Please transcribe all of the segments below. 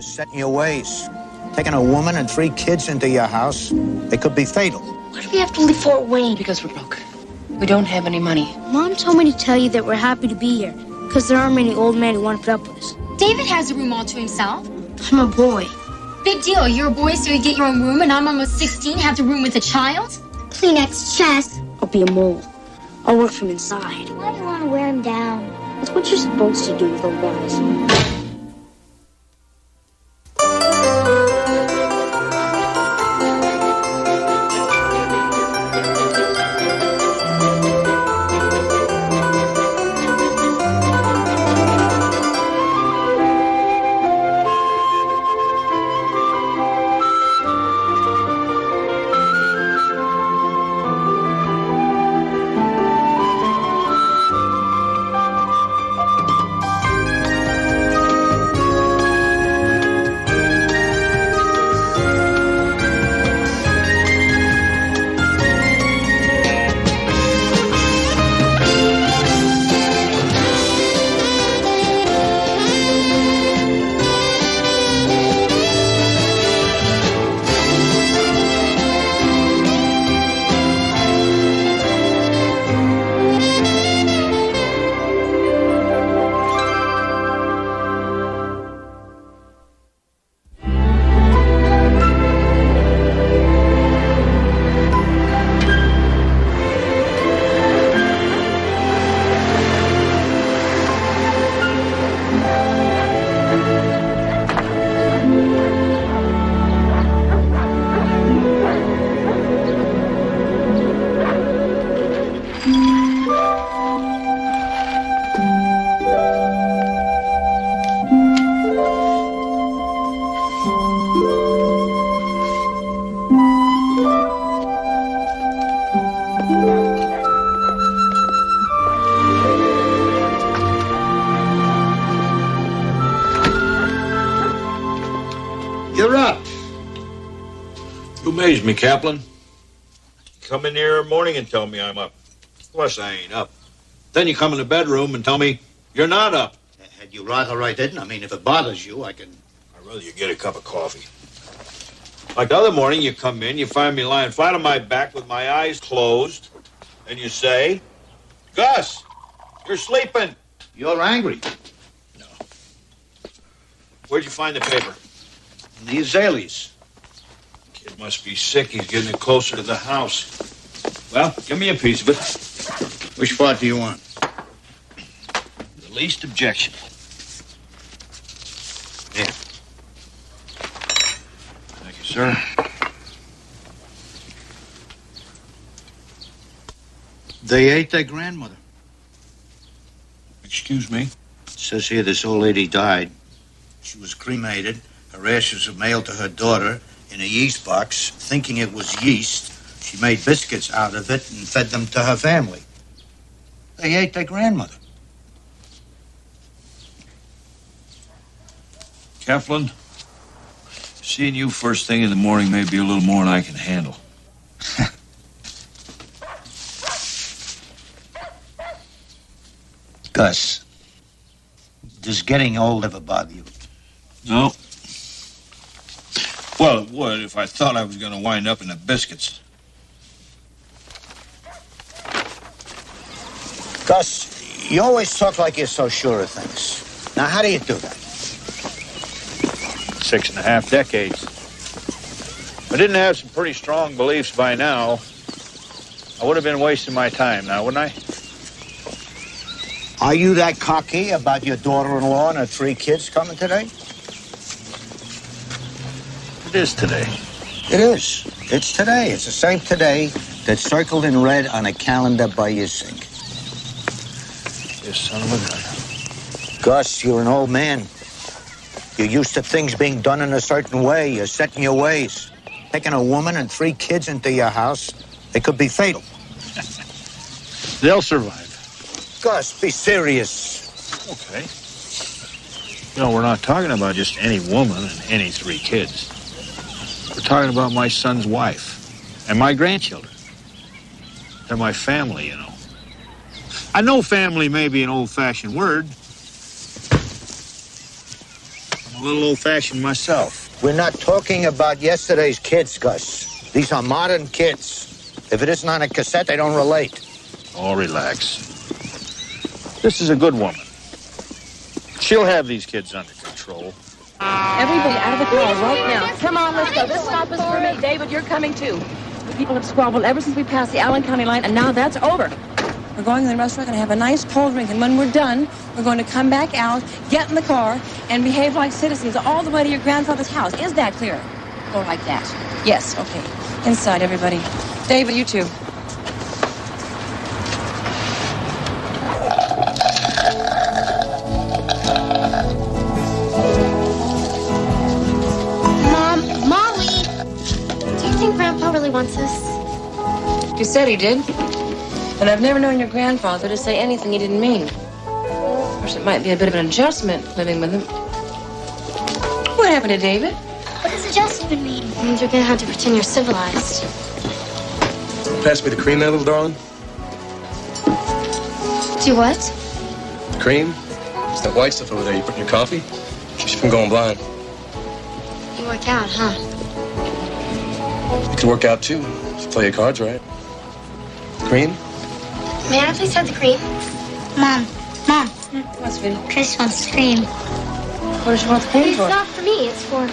set in your ways. Taking a woman and 3 kids into your house, it could be fatal. Why do we have to leave Fort Wayne? Because we're broke. We don't have any money. Mom told me to tell you that we're happy to be here, because there aren't many old men who want to put up with us. David has a room all to himself. I'm a boy. Big deal. You're a boy, so you get your own room, and I'm almost 16, have to room with a child? Kleenex chest. I'll be a mole. I'll work from inside. Why do you want to wear him down? That's what you're supposed to do with old guys. You're up. You amaze me, Kaplan. You come in here every morning and tell me I'm up. Of course I ain't up. Then you come in the bedroom and tell me you're not up. Had you rather I didn't? I mean, if it bothers you, I can... I'd rather you get a cup of coffee. Like the other morning, you come in, you find me lying flat on my back with my eyes closed, and you say, Gus, you're sleeping. You're angry. No. Where'd you find the paper? In the azaleas. Kid must be sick. He's getting it closer to the house. Well, give me a piece of it. Which part do you want? The least objection. Yeah. Thank you, sir. They ate their grandmother. Excuse me? It says here this old lady died. She was cremated. Her ashes were mailed to her daughter in a yeast box. Thinking it was yeast, she made biscuits out of it and fed them to her family. They ate their grandmother. Kaplan, seeing you first thing in the morning may be a little more than I can handle. Gus, does getting old ever bother you? No. Well, it would if I thought I was going to wind up in the biscuits. Gus, you always talk like you're so sure of things. Now, how do you do that? 6.5 decades. If I didn't have some pretty strong beliefs by now, I would have been wasting my time now, wouldn't I? Are you that cocky about your daughter-in-law and her 3 kids coming today? It is today. It is. It's today. It's the same today that's circled in red on a calendar by your sink. You son of a gun. Gus, you're an old man. You're used to things being done in a certain way. You're set in your ways. Taking a woman and 3 kids into your house, it could be fatal. They'll survive. Gus, be serious. Okay. You know, we're not talking about just any woman and any 3 kids. We're talking about my son's wife and my grandchildren. They're my family, you know. I know family may be an old-fashioned word, I'm a little old-fashioned myself. We're not talking about yesterday's kids, Gus. These are modern kids. If it isn't on a cassette, they don't relate. Oh, relax. This is a good woman. She'll have these kids under control. Everybody out of the car right now. Come on, let's go. This stop is for me. David, you're coming too. The people have squabbled ever since we passed the Allen County line, and now that's over. We're going to the restaurant and have a nice cold drink, and when we're done, we're going to come back out, get in the car, and behave like citizens all the way to your grandfather's house. Is that clear? Go like that. Yes, okay. Inside, everybody. David, you too. Molly! Do you think Grandpa really wants us? You said he did. And I've never known your grandfather to say anything he didn't mean. Of course, it might be a bit of an adjustment living with him. What happened to David? What does adjustment mean? It means you're gonna have to pretend you're civilized. Pass me the cream there, little darling. Do what? Cream? It's that white stuff over there you put in your coffee. Keeps you from going blind. You work out, huh? You could work out too, if you play your cards right. Cream? May I please have the cream? Mom. What's sweetie? Chris wants cream. What does she want the cream It's for? not for me, it's for...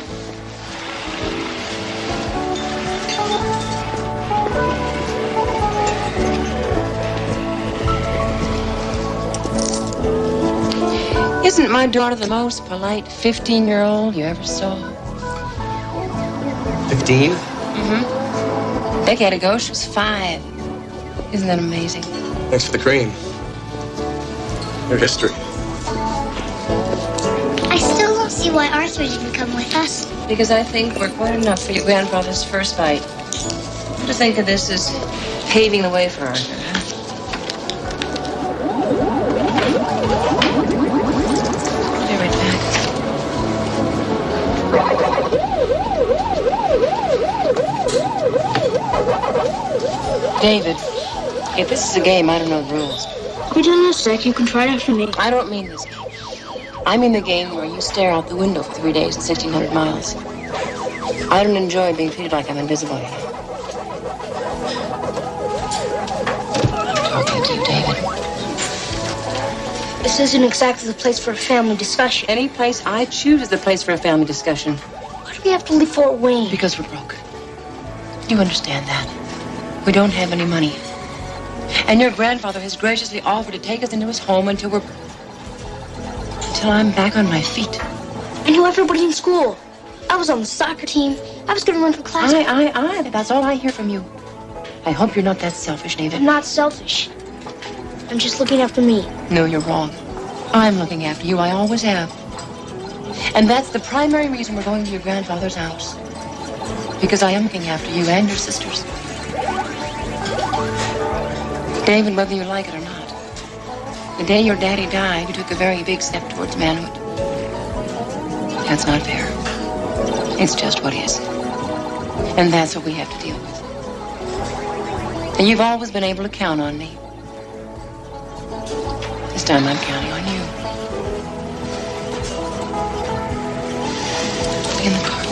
Isn't my daughter the most polite 15-year-old you ever saw? 15? Mm-hmm. A decade ago, she was 5. Isn't that amazing? Thanks for the cream. Your history. I still don't see why Arthur didn't come with us. Because I think we're quite enough for your grandfather's first bite. To think of this as paving the way for Arthur, huh? I'll be right back. David, if this is a game, I don't know the rules. We're doing this, Zach. You can try it after me. I don't mean this game. I mean the game where you stare out the window for 3 days and 1,600 miles. I don't enjoy being treated like I'm invisible here. I'm talking to you, David. This isn't exactly the place for a family discussion. Any place I choose is the place for a family discussion. Why do we have to leave Fort Wayne? Because we're broke. You understand that? We don't have any money. And your grandfather has graciously offered to take us into his home until I'm back on my feet. I knew everybody in school. I was on the soccer team. I was going to run for class. I. That's all I hear from you. I hope you're not that selfish, David. I'm not selfish. I'm just looking after me. No, you're wrong. I'm looking after you. I always have. And that's the primary reason we're going to your grandfather's house. Because I am looking after you and your sisters. David, whether you like it or not, the day your daddy died, you took a very big step towards manhood. That's not fair. It's just what is. And that's what we have to deal with. And you've always been able to count on me. This time I'm counting on you. In the car.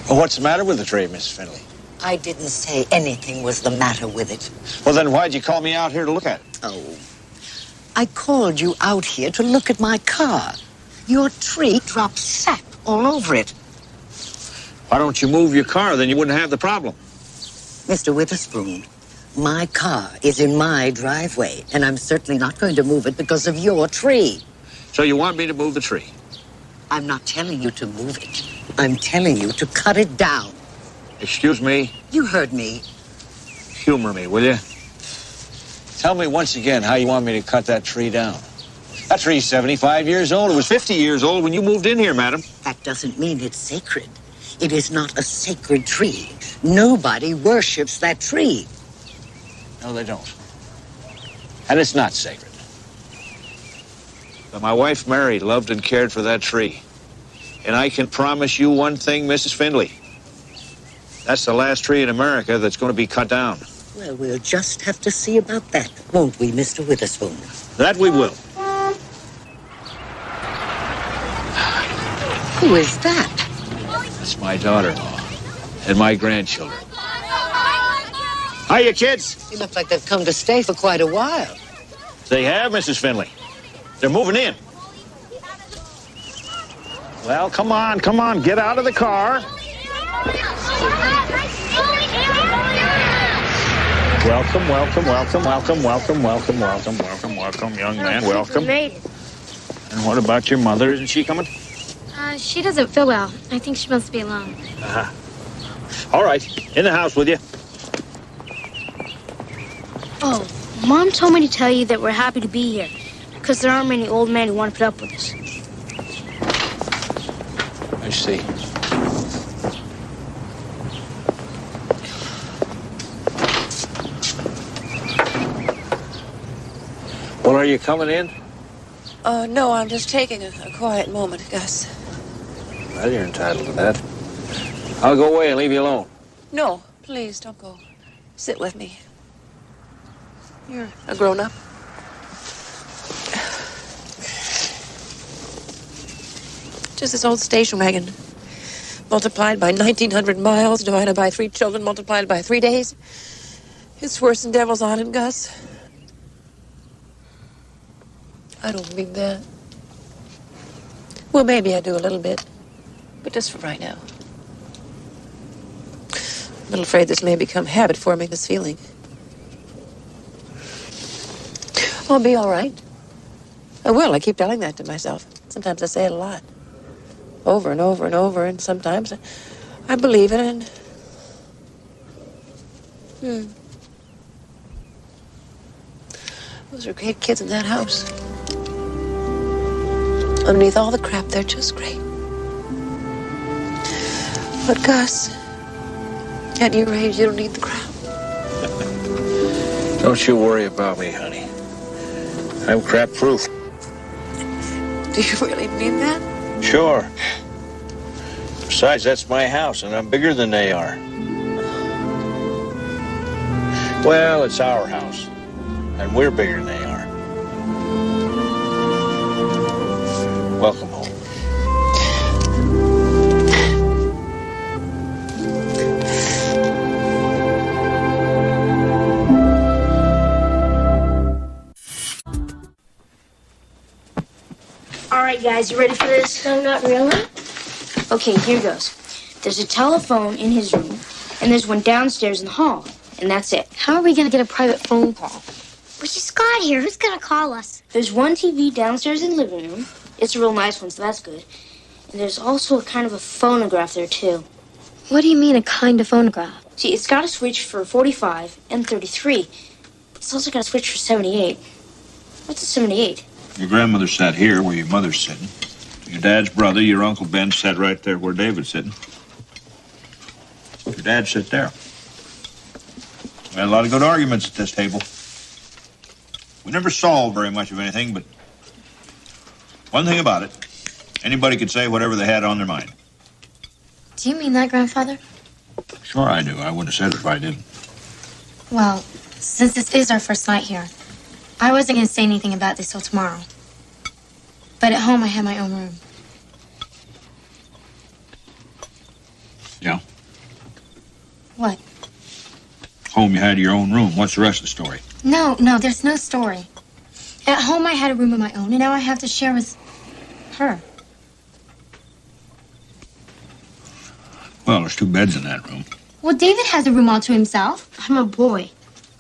Well, what's the matter with the tree, Miss Finley? I didn't say anything was the matter with it. Well, then why'd you call me out here to look at it? Oh, I called you out here to look at my car. Your tree dropped sap all over it. Why don't you move your car? Then you wouldn't have the problem. Mr. Witherspoon, my car is in my driveway, and I'm certainly not going to move it because of your tree. So you want me to move the tree? I'm not telling you to move it. I'm telling you to cut it down. Excuse me? You heard me. Humor me, will you? Tell me once again how you want me to cut that tree down. That tree's 75 years old. It was 50 years old when you moved in here, madam. That doesn't mean it's sacred. It is not a sacred tree. Nobody worships that tree. No, they don't. And it's not sacred. But my wife, Mary, loved and cared for that tree. And I can promise you one thing, Mrs. Findlay. That's the last tree in America that's going to be cut down. Well, we'll just have to see about that, won't we, Mr. Witherspoon? That we will. Who is that? That's my daughter-in-law and my grandchildren. Hiya, kids. They look like they've come to stay for quite a while. They have, Mrs. Finley. They're moving in. Well, come on, get out of the car. Welcome, young man, welcome. And what about your mother? Isn't she coming? She doesn't feel well. I think she must be alone. All right, in the house with you. Oh, Mom told me to tell you that we're happy to be here, because there aren't many old men who want to put up with us. I see. Well, are you coming in? No, I'm just taking a quiet moment, Gus. Well, you're entitled to that. I'll go away and leave you alone. No, please, don't go. Sit with me. You're a grown-up. Just this old station wagon. Multiplied by 1,900 miles, divided by 3 children, multiplied by 3 days. It's worse than Devil's Island, Gus. I don't mean that. Well, maybe I do a little bit. But just for right now. I'm a little afraid this may become habit forming, this feeling. I'll be all right. I will. I keep telling that to myself. Sometimes I say it a lot. Over and over and over. And sometimes I believe it and... Those are great kids in that house. Underneath all the crap, they're just great. But Gus, at your age, you don't need the crap. Don't you worry about me, honey. I'm crap-proof. Do you really mean that? Sure. Besides, that's my house, and I'm bigger than they are. Well, it's our house, and we're bigger than they are. Welcome home. All right, guys, you ready for this? No, not really. Okay, here goes. There's a telephone in his room, and there's one downstairs in the hall, and that's it. How are we going to get a private phone call? We just got here. Who's gonna call us? There's one TV downstairs in the living room. It's a real nice one, so that's good. And there's also a kind of a phonograph there, too. What do you mean, a kind of phonograph? See, it's got a switch for 45 and 33. But it's also got a switch for 78. What's a 78? Your grandmother sat here where your mother's sitting. Your dad's brother, your Uncle Ben, sat right there where David's sitting. Your dad sat there. We had a lot of good arguments at this table. We never solved very much of anything, but one thing about it, anybody could say whatever they had on their mind. Do you mean that, Grandfather? Sure I do. I wouldn't have said it if I didn't. Well, since this is our first night here, I wasn't going to say anything about this till tomorrow. But at home, I have my own room. Yeah? What? Home, you had your own room. What's the rest of the story? No, there's no story. At home, I had a room of my own, and now I have to share with her. Well, there's 2 beds in that room. Well, David has a room all to himself. I'm a boy.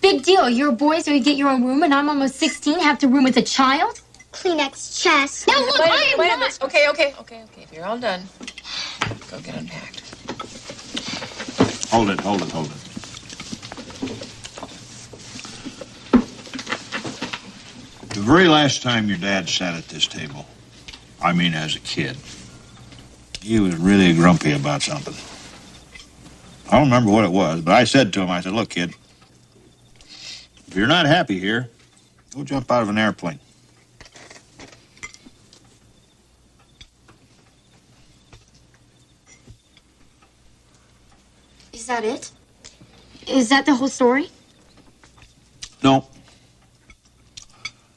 Big deal. You're a boy, so you get your own room, and I'm almost 16, have to room with a child? Kleenex chest. No, look, I am Wait a not. minute. Okay. If you're all done, go get unpacked. Hold it. The very last time your dad sat at this table, I mean as a kid, he was really grumpy about something. I don't remember what it was, but I said to him, I said, look, kid, if you're not happy here, go jump out of an airplane. Is that it? Is that the whole story? No.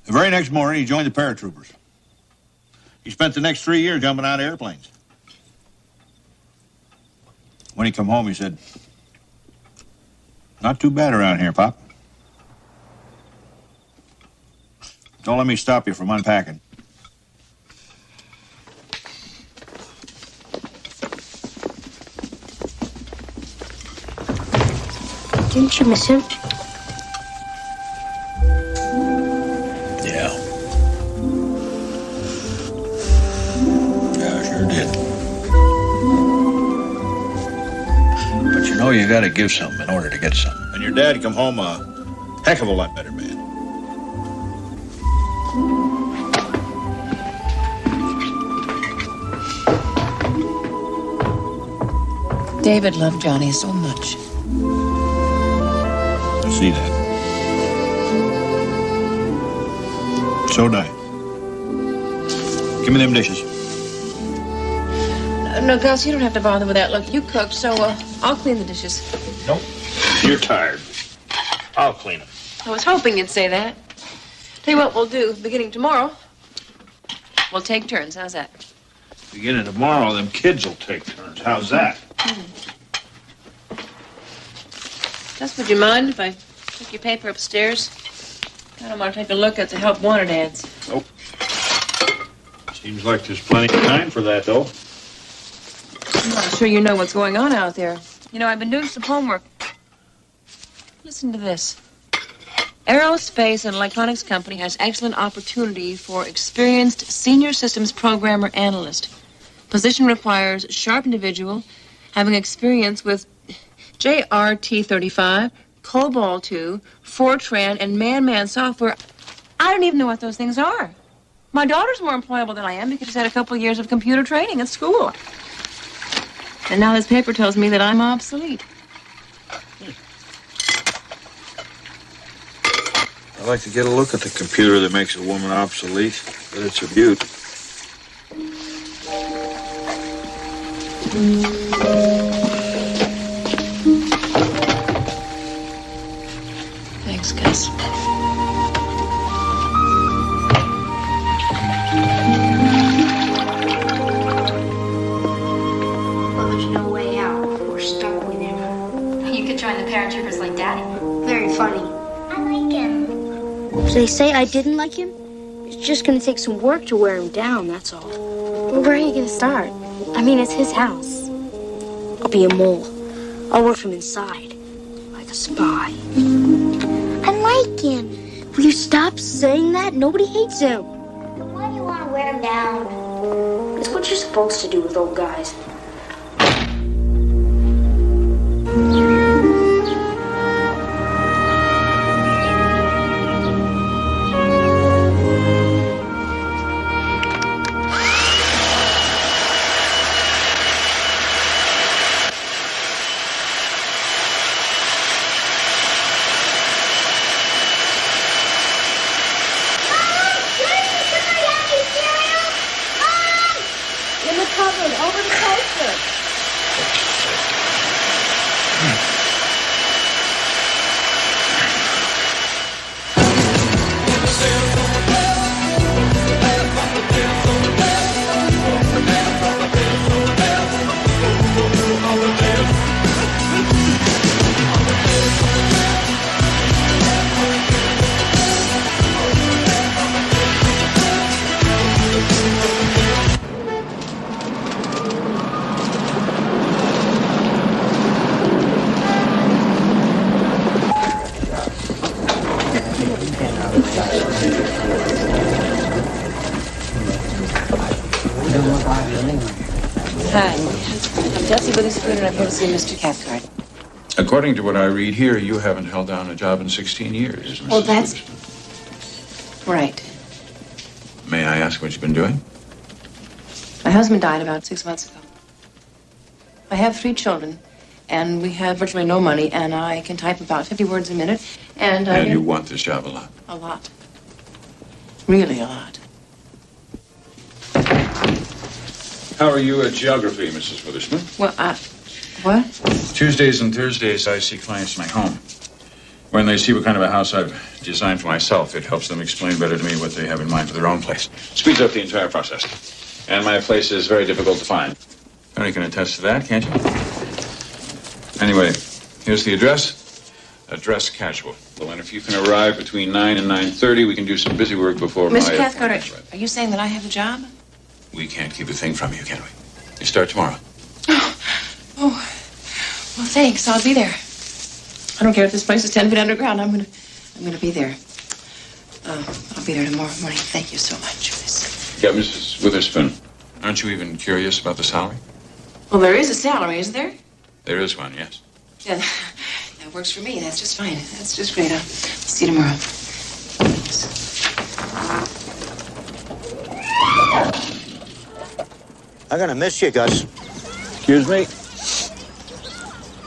The very next morning, he joined the paratroopers. He spent the next 3 years jumping out of airplanes. When he come home, he said, "Not too bad around here, Pop. Don't let me stop you from unpacking." Didn't you miss him? Yeah. Yeah, I sure did. But you know you gotta give something in order to get something. And your dad come home a heck of a lot better man. David loved Johnny so much. I see that. So do I. Give me them dishes. No, Gus, you don't have to bother with that. Look, you cooked, so I'll clean the dishes. Nope. You're tired. I'll clean them. I was hoping you'd say that. Tell you what we'll do, beginning tomorrow, we'll take turns. How's that? Beginning tomorrow, them kids will take turns. How's that? Gus, would you mind if I took your paper upstairs? I don't want to take a look at the help wanted ads. Nope. Seems like there's plenty of time for that, though. I'm not sure you know what's going on out there. You know, I've been doing some homework. Listen to this. Aerospace and Electronics Company has excellent opportunity for experienced senior systems programmer analyst. Position requires sharp individual having experience with JRT35, COBOL 2, Fortran, and man-man software. I don't even know what those things are. My daughter's more employable than I am because she's had a couple of years of computer training at school. And now this paper tells me that I'm obsolete. I'd like to get a look at the computer that makes a woman obsolete, but it's a beaut. Thanks, Gus. Well, there's no way out. We're stuck with him. You could join the paratroopers like Daddy. Very funny. I like him. If they say I didn't like him, it's just gonna take some work to wear him down, that's all. Well, where are you gonna start? I mean, it's his house. I'll be a mole. I'll work from inside, like a spy. I like him. Will you stop saying that? Nobody hates him. But why do you want to wear him down? It's what you're supposed to do with old guys. In the cupboard, over the toaster. Hi. I'm Jessie Witherspoon, and I'm here to see Mr. Cathcart. According to what I read here, you haven't held down a job in 16 years. Well, Mrs. that's Witherspoon. right. May I ask what you've been doing? My husband died about 6 months ago. I have 3 children, and we have virtually no money, and I can type about 50 words a minute, and And you want this job a lot. A lot. Really a lot. How are you at geography, Mrs. Witherspoon? Well, what? Tuesdays and Thursdays, I see clients in my home. When they see what kind of a house I've designed for myself, it helps them explain better to me what they have in mind for their own place. Speeds up the entire process. And my place is very difficult to find. You can attest to that, can't you? Anyway, here's the address. Address casual. Well, and if you can arrive between 9 and 9:30, we can do some busy work before Mr. my... Cathcart, are you saying that I have a job? We can't keep a thing from you, can we? You start tomorrow. Oh, well, thanks. I'll be there. I don't care if this place is 10 feet underground. I'm gonna be there. I'll be there tomorrow morning. Thank you so much, Miss. Yeah, Mrs. Witherspoon, aren't you even curious about the salary? Well, there is a salary, isn't there? There is one, yes. Yeah, that works for me. That's just fine. That's just great. I'll see you tomorrow. I'm gonna miss you, Gus. Excuse me?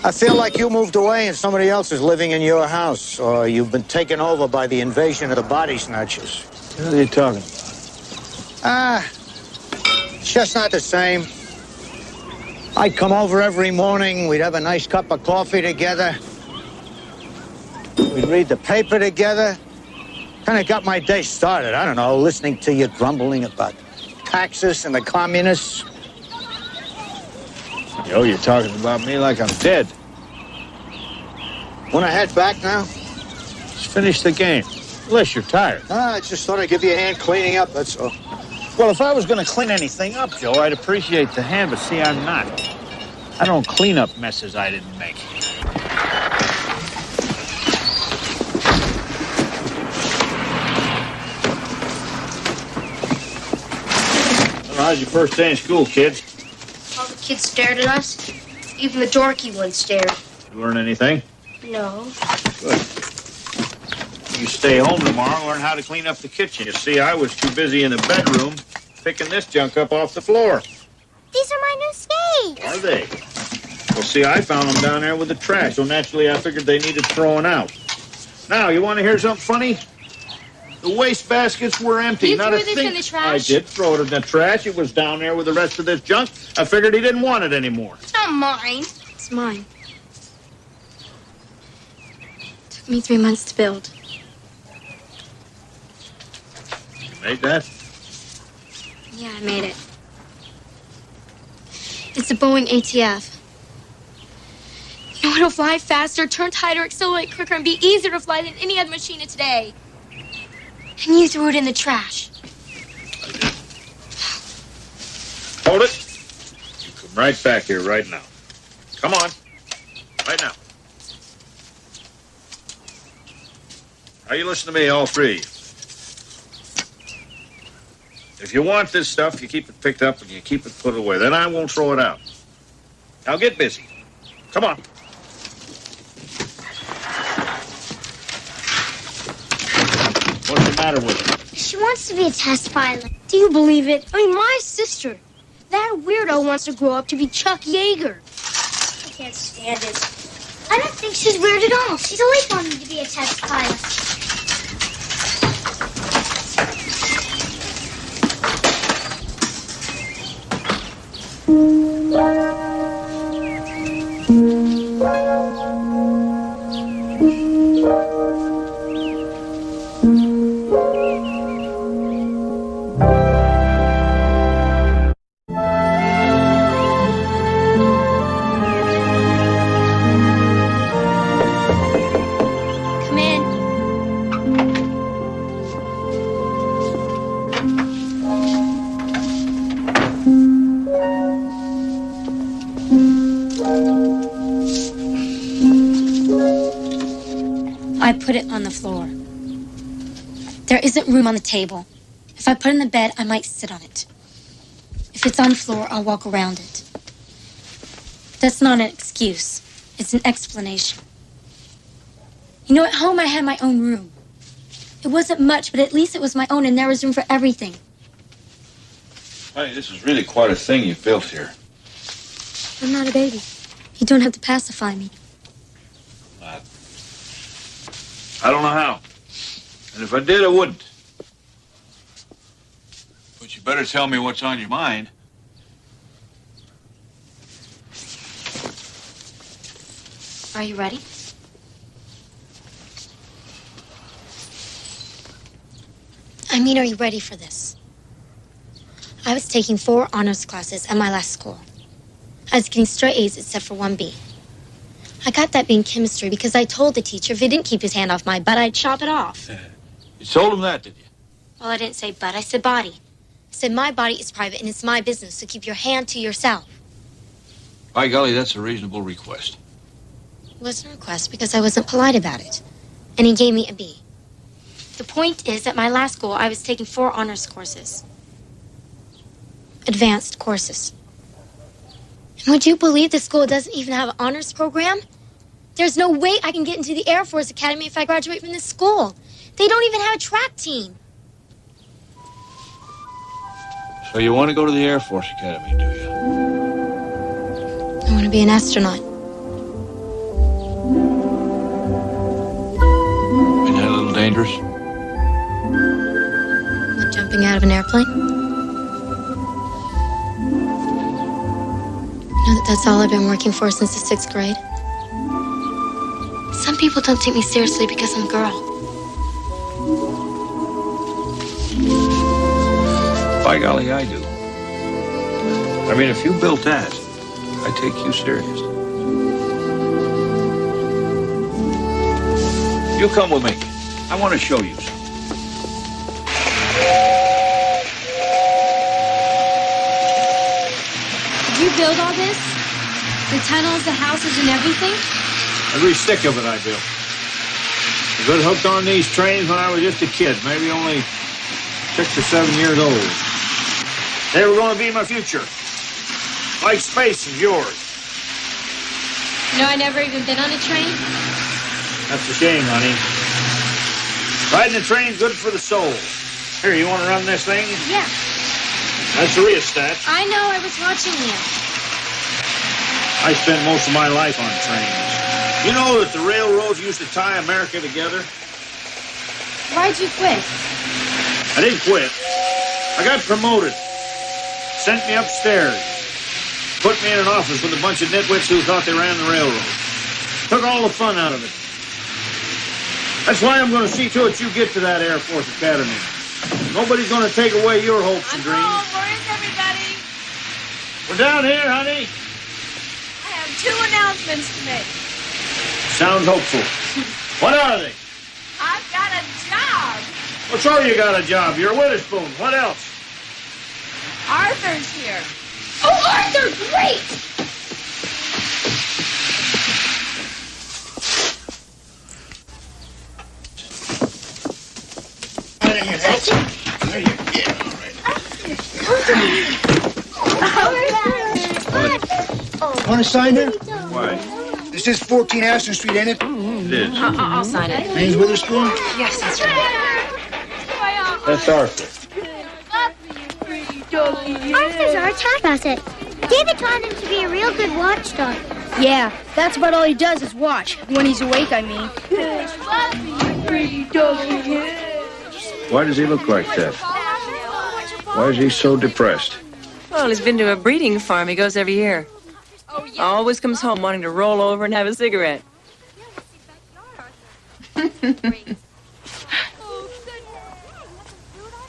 I feel like you moved away and somebody else is living in your house, or you've been taken over by the invasion of the body snatchers. What are you talking about? It's just not the same. I'd come over every morning, we'd have a nice cup of coffee together. We'd read the paper together. Kind of got my day started, I don't know, listening to you grumbling about taxes and the communists. Yo, you're talking about me like I'm dead. Want to head back now? Let's finish the game. Unless you're tired. I just thought I'd give you a hand cleaning up, that's all. Well, if I was going to clean anything up, Joe, I'd appreciate the hand, but see, I'm not. I don't clean up messes I didn't make. Well, how's your first day in school, kids? All the kids stared at us. Even the dorky one stared. You learn anything? No. Good. You stay home tomorrow and learn how to clean up the kitchen. You see, I was too busy in the bedroom picking this junk up off the floor. These are my new skates. Are they? Well, see, I found them down there with the trash, so naturally I figured they needed throwing out. Now, you want to hear something funny? The waste baskets were empty. You Not threw a this thing. in the trash? I did throw it in the trash. It was down there with the rest of this junk. I figured he didn't want it anymore. It's not mine. It's mine. Took me 3 months to build. You made that? Yeah, I made it. It's a Boeing ATF. You know, it'll fly faster, turn tighter, accelerate quicker, and be easier to fly than any other machine of today. And you threw it in the trash. I did. Hold it. You come right back here right now. Come on. Right now. Now you listen to me, all three. If you want this stuff, you keep it picked up and you keep it put away. Then I won't throw it out. Now get busy. Come on. What's the matter with her? She wants to be a test pilot. Do you believe it? I mean, my sister. That weirdo wants to grow up to be Chuck Yeager. I can't stand it. I don't think she's weird at all. She's always wanted to be a test pilot. Come in. I put it on the floor. There isn't room on the table. If I put it in the bed, I might sit on it. If it's on the floor, I'll walk around it. That's not an excuse. It's an explanation. You know, at home I had my own room. It wasn't much, but at least it was my own, and there was room for everything. Hey, this is really quite a thing you've built here. I'm not a baby. You don't have to pacify me. I don't know how. And if I did, I wouldn't. But you better tell me what's on your mind. Are you ready? I mean, are you ready for this? I was taking 4 honors classes at my last school. I was getting straight A's except for 1 B. I got that being chemistry because I told the teacher if he didn't keep his hand off my butt, I'd chop it off. You told him that, did you? Well, I didn't say butt, I said body. I said my body is private and it's my business, so keep your hand to yourself. By golly, that's a reasonable request. It wasn't a request because I wasn't polite about it. And he gave me a B. The point is, at my last school, I was taking 4 honors courses. Advanced courses. And would you believe the school doesn't even have an honors program? There's no way I can get into the Air Force Academy if I graduate from this school. They don't even have a track team. So you want to go to the Air Force Academy, do you? I want to be an astronaut. Isn't that a little dangerous? Like jumping out of an airplane. You know that's all I've been working for since the 6th grade? Some people don't take me seriously because I'm a girl. By golly, I do. I mean, if you built that, I take you serious. You come with me. I want to show you something. Did you build all this? The tunnels, the houses, and everything? Every stick of it I built. I got hooked on these trains when I was just a kid, maybe only 6 or 7 years old. They were going to be my future. Like space is yours. You know, I never even been on a train. That's a shame, honey. Riding a train's good for the soul. Here, you want to run this thing? Yeah. That's a rheostat. I know, I was watching you. I spent most of my life on trains. You know that the railroads used to tie America together? Why'd you quit? I didn't quit. I got promoted. Sent me upstairs. Put me in an office with a bunch of nitwits who thought they ran the railroad. Took all the fun out of it. That's why I'm going to see to it you get to that Air Force Academy. Nobody's going to take away your hopes and dreams. Home. Where is everybody? We're down here, honey. I have 2 announcements to make. Sounds hopeful. What are they? I've got a job. Well, sure you got a job. You're a Witherspoon. What else? Arthur's here. Oh, Arthur, great! Want to sign her? Why? This is 14 Ashton Street, ain't it? It is. I'll sign it. Name's Witherspoon? Yes, that's right. That's Arthur. Arthur's our attack asset. David taught him to be a real good watchdog. Yeah, that's about all he does is watch. When he's awake, I mean. Why does he look like that? Why is he so depressed? Well, he's been to a breeding farm. He goes every year. Always comes home wanting to roll over and have a cigarette.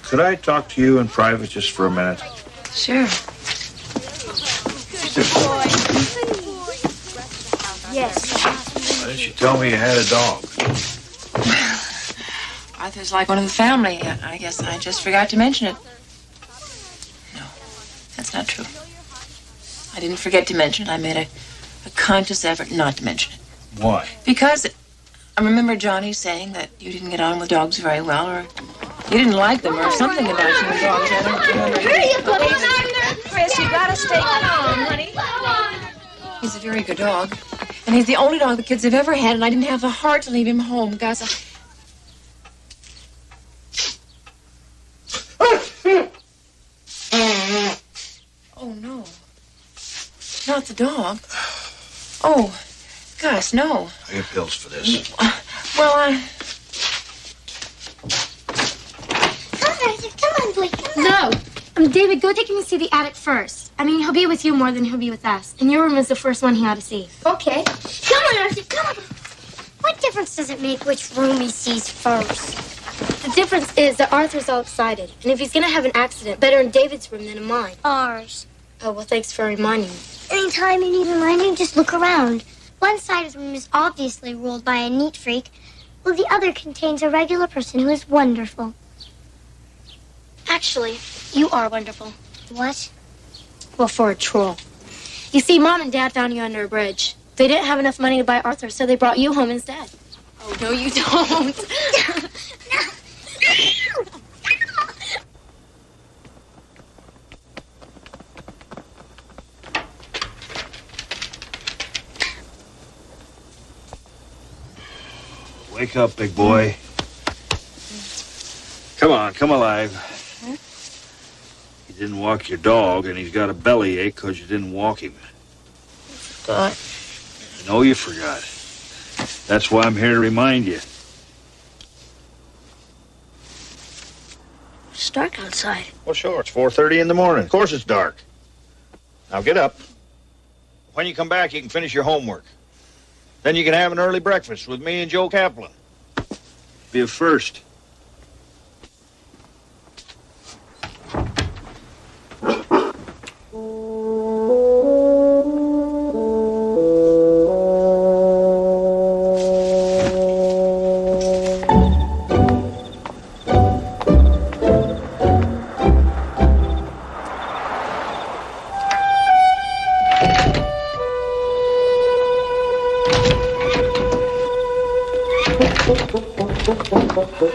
Could I talk to you in private just for a minute? Sure. Yes. Why didn't you tell me you had a dog? Arthur's like one of the family. I guess I just forgot to mention it. No, that's not true. I didn't forget to mention it. I made a conscious effort not to mention it. Why? Because I remember Johnny saying that you didn't get on with dogs very well, or you didn't like them, or something about you and dogs. I don't remember. Where are you going, Arthur? Chris, you gotta stay calm, honey. He's a very good dog. And he's the only dog the kids have ever had, and I didn't have the heart to leave him home, Gus. Oh, no. Not the dog. Oh, Gus, no. I get pills for this. Well, Come, Arthur, come on, boy. Come on. No. David, go take him to see the attic first. I mean, he'll be with you more than he'll be with us. And your room is the first one he ought to see. Okay. Come on, Arthur, come on. What difference does it make which room he sees first? The difference is that Arthur's all excited. And if he's going to have an accident, better in David's room than in mine. Ours. Oh, well, thanks for reminding me. Anytime you need reminding, just look around. One side of the room is obviously ruled by a neat freak, while the other contains a regular person who is wonderful. Actually, you are wonderful. What? Well, for a troll. You see, Mom and Dad found you under a bridge. They didn't have enough money to buy Arthur, so they brought you home instead. Oh, no, you don't. Wake up, big boy. Come on, come alive. You didn't walk your dog, and he's got a bellyache because you didn't walk him. God. I know you forgot. That's why I'm here to remind you. It's dark outside. Well, sure, it's 4:30 in the morning. Of course it's dark. Now get up. When you come back, you can finish your homework. Then you can have an early breakfast with me and Joe Kaplan. Be a first.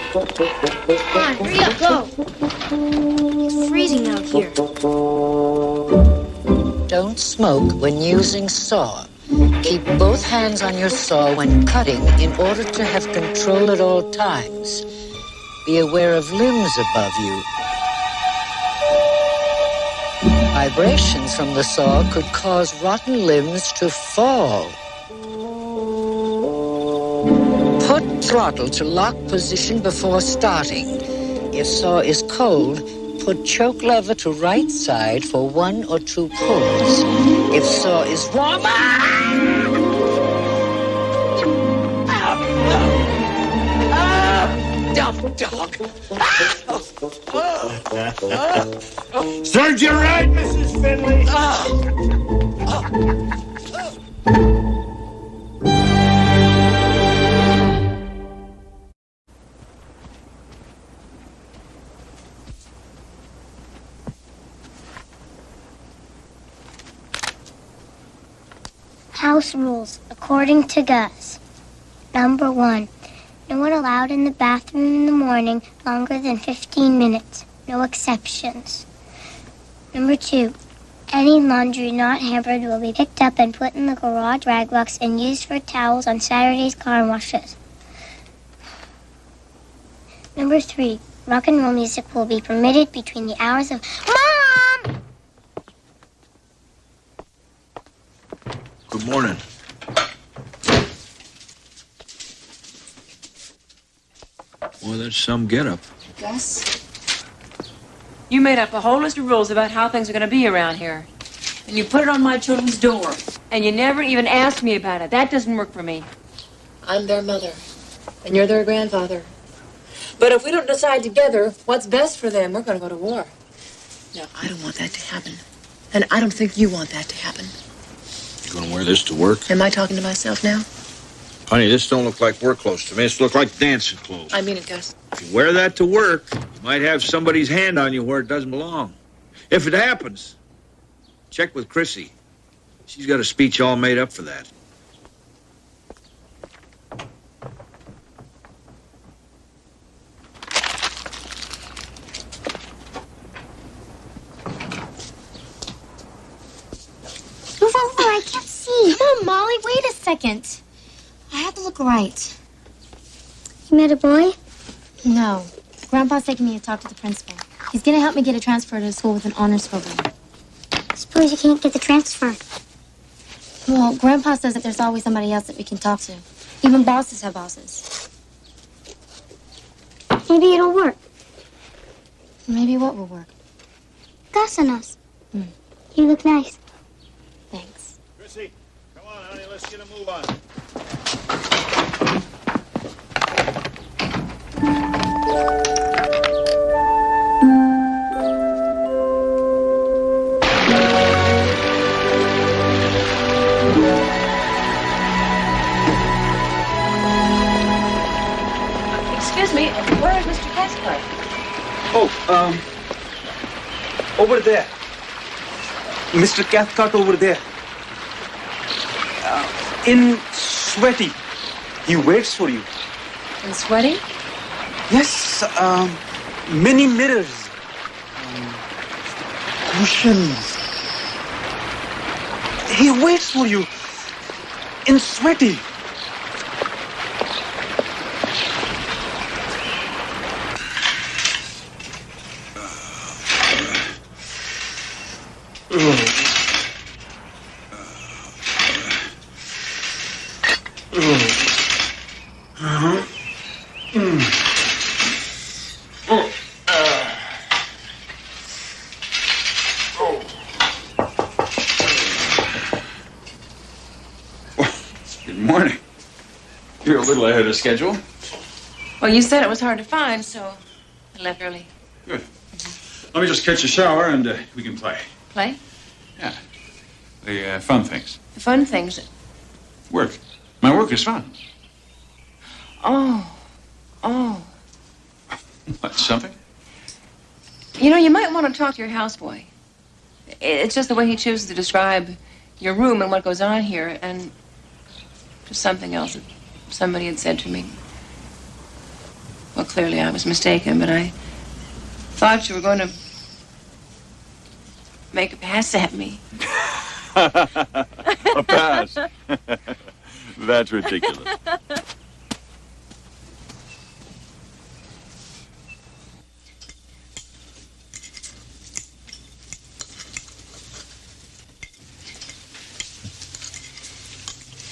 Come on, hurry up, go. It's freezing out here. Don't smoke when using saw. Keep both hands on your saw when cutting in order to have control at all times. Be aware of limbs above you. Vibrations from the saw could cause rotten limbs to fall. Put throttle to lock position before starting. If saw is cold, put choke lever to right side for 1 or 2 pulls. If saw is warm, dumb dog. Serves you right, Mrs. Finley. House rules, according to Gus. Number 1. No one allowed in the bathroom in the morning longer than 15 minutes. No exceptions. Number 2. Any laundry not hampered will be picked up and put in the garage rag box and used for towels on Saturday's car washes. Number 3. Rock and roll music will be permitted between the hours of... Mom! Good morning. Well, that's some getup. Gus? You made up a whole list of rules about how things are going to be around here. And you put it on my children's door. And you never even asked me about it. That doesn't work for me. I'm their mother. And you're their grandfather. But if we don't decide together what's best for them, we're going to go to war. No, I don't want that to happen. And I don't think you want that to happen. You gonna wear this to work? Am I talking to myself now? Honey, this don't look like work clothes to me. This look like dancing clothes. I mean it, Gus. If you wear that to work, you might have somebody's hand on you where it doesn't belong. If it happens, check with Chrissy. She's got a speech all made up for that. Move over, I can't see. Come on, Molly, wait a second. I have to look right. You met a boy? No. Grandpa's taking me to talk to the principal. He's going to help me get a transfer to a school with an honors program. Suppose you can't get the transfer. Well, Grandpa says that there's always somebody else that we can talk to. Even bosses have bosses. Maybe it'll work. Maybe what will work? Gus and us. You look nice. Thanks. Chrissy, come on, honey, let's get a move on. place? Oh, over there. Mr. Cathcart over there. In sweaty. He waits for you. In sweaty? Yes, many mirrors. Cushions. He waits for you. In sweaty. Good morning. You're a little ahead of schedule. Well, you said it was hard to find, so I left early. Good. Let me just catch a shower and we can play. Play? Yeah. The fun things. The fun things. Work. My work is fun. Oh. What, something? You know, you might want to talk to your houseboy. It's just the way he chooses to describe your room and what goes on here, and just something else that somebody had said to me. Well, clearly I was mistaken, but I thought you were going to make a pass at me. A pass? That's ridiculous.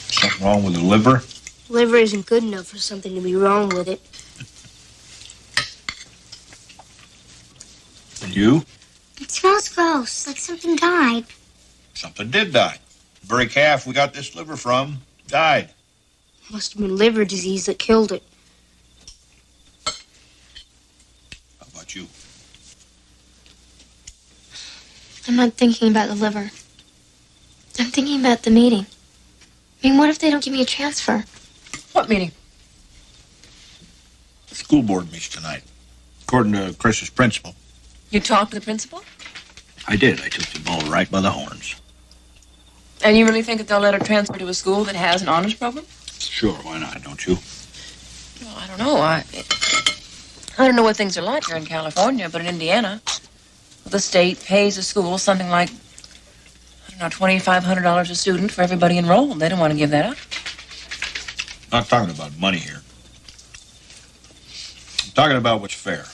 Something wrong with the liver? Liver isn't good enough for something to be wrong with it. And you? It smells gross, like something died. Something did die. The very calf we got this liver from died. Must have been liver disease that killed it. How about you? I'm not thinking about the liver. I'm thinking about the meeting. I mean, what if they don't give me a transfer? What meeting? The school board meets tonight. According to Chris's principal. You talked to the principal? I did. I took the bull right by the horns. And you really think that they'll let her transfer to a school that has an honors program? Sure, why not, don't you? Well, I don't know. I don't know what things are like here in California, but in Indiana, the state pays a school something like, I don't know, $2,500 a student for everybody enrolled. They don't want to give that up. Not talking about money here. I'm talking about what's fair.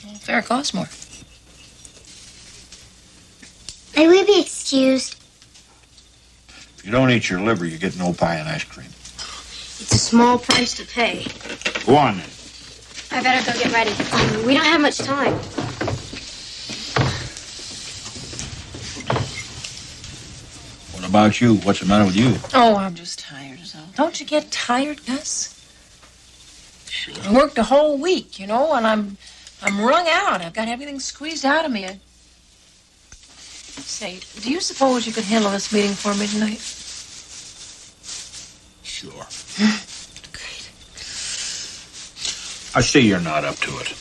Well, fair costs more. May we be excused? If you don't eat your liver, you get no pie and ice cream. It's a small price to pay. Go on, then. I better go get ready. We don't have much time. What about you? What's the matter with you? Oh, I'm just tired as hell. Don't you get tired, Gus? Sure. I worked a whole week, you know, and I'm wrung out. I've got everything squeezed out of me. Say, do you suppose you could handle this meeting for me tonight? Sure. Great. I see you're not up to it.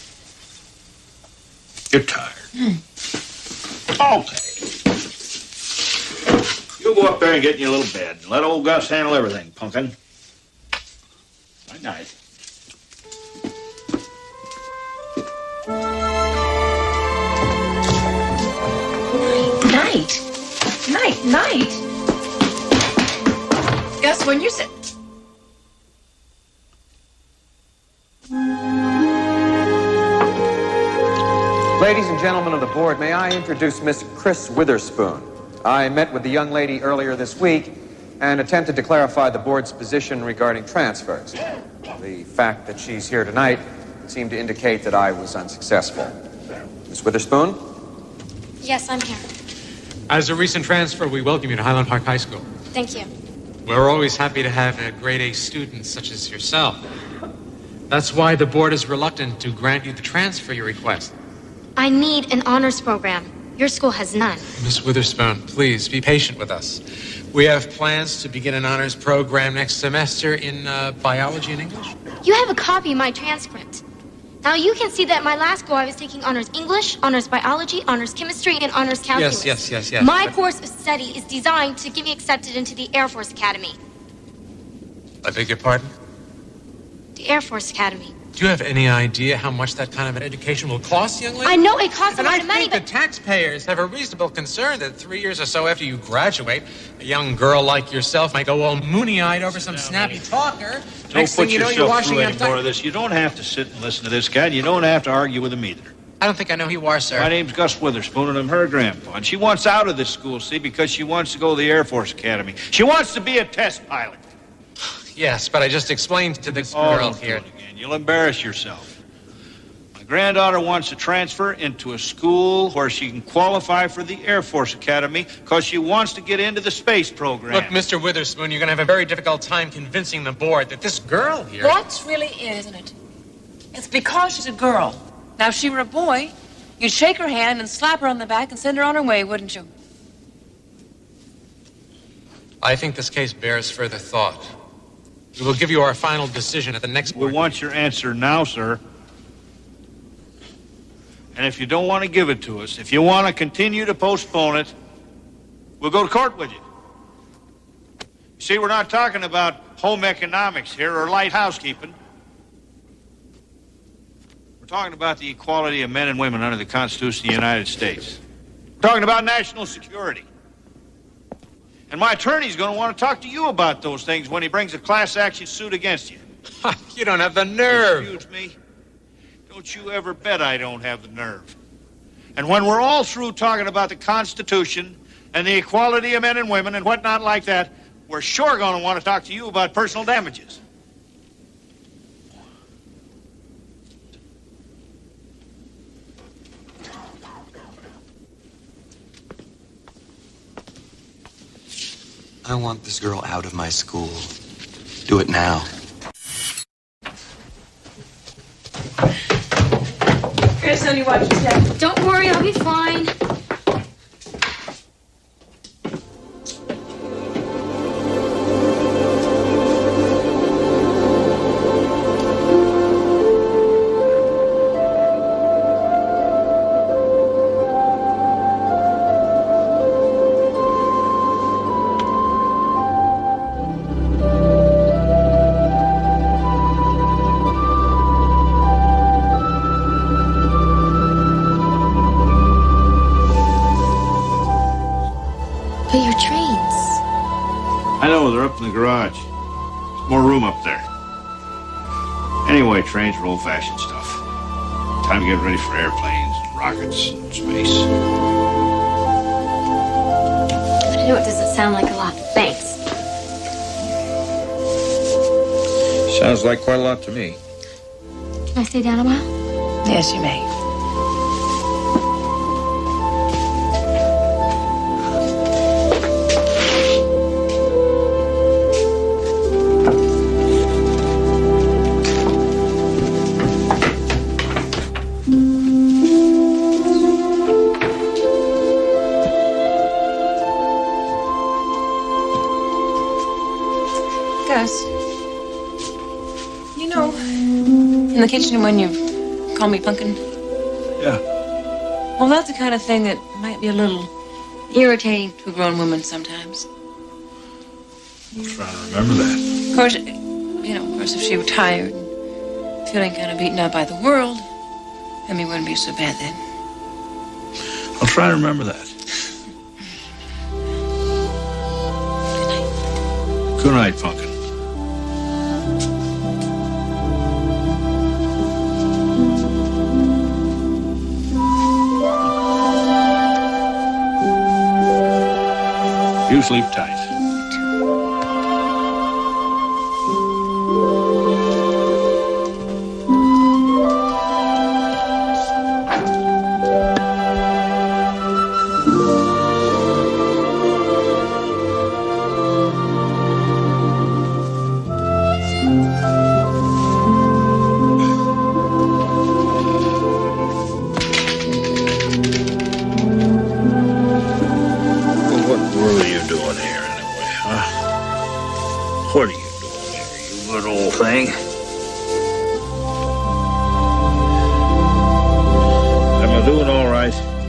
You're tired. Okay. You go up there and get in your little bed and let old Gus handle everything, pumpkin. Night night. Night. Gus, when you said... Ladies and gentlemen of the board, may I introduce Miss Chris Witherspoon. I met with the young lady earlier this week and attempted to clarify the board's position regarding transfers. The fact that she's here tonight seemed to indicate that I was unsuccessful. Miss Witherspoon? Yes, I'm here. As a recent transfer, we welcome you to Highland Park High School. Thank you. We're always happy to have a grade A student such as yourself. That's why the board is reluctant to grant you the transfer you request. I need an honors program. Your school has none. Miss Witherspoon, please be patient with us. We have plans to begin an honors program next semester in biology and English. You have a copy of my transcript. Now, you can see that in my last go, I was taking honors English, honors biology, honors chemistry, and honors calculus. Yes. My course of study is designed to get me accepted into the Air Force Academy. I beg your pardon? The Air Force Academy. Do you have any idea how much that kind of an education will cost, young lady? I know it costs a lot of money, but... I think the taxpayers have a reasonable concern that 3 years or so after you graduate, a young girl like yourself might go all moony-eyed over some snappy talker. Don't put yourself through any more of this. You don't have to sit and listen to this guy, and you don't have to argue with him either. I don't think I know who you are, sir. My name's Gus Witherspoon, and I'm her grandpa. And she wants out of this school, see, because she wants to go to the Air Force Academy. She wants to be a test pilot. Yes, but I just explained to this girl here. Again. You'll embarrass yourself. My granddaughter wants to transfer into a school where she can qualify for the Air Force Academy because she wants to get into the space program. Look, Mr. Witherspoon, you're going to have a very difficult time convincing the board that this girl here... That's really it, isn't it? It's because she's a girl. Now, if she were a boy, you'd shake her hand and slap her on the back and send her on her way, wouldn't you? I think this case bears further thought. We will give you our final decision at the next board. We want your answer now, sir. And if you don't want to give it to us, if you want to continue to postpone it, we'll go to court with you. See, we're not talking about home economics here or light housekeeping. We're talking about the equality of men and women under the Constitution of the United States. We're talking about national security. And my attorney's going to want to talk to you about those things when he brings a class action suit against you. You don't have the nerve. Excuse me. Don't you ever bet I don't have the nerve. And when we're all through talking about the Constitution and the equality of men and women and whatnot like that, we're sure going to want to talk to you about personal damages. I want this girl out of my school. Do it now. Here's Sonny, watch your step. Don't worry, I'll be fine. They're up in the garage. There's more room up there. Anyway, trains are old-fashioned stuff. Time to get ready for airplanes, rockets, and space. I know it doesn't sound like a lot. Thanks. Sounds like quite a lot to me. Can I stay down a while? Yes, you may. In the kitchen when you call me Pumpkin? Yeah. Well, that's the kind of thing that might be a little irritating to a grown woman sometimes. I'm trying to remember that. Of course, if she were tired and feeling kind of beaten up by the world, I mean, it wouldn't be so bad then. I'll try to remember that. Good night, Pumpkin. You sleep tight. What are you doing here, you good old thing? doing all right.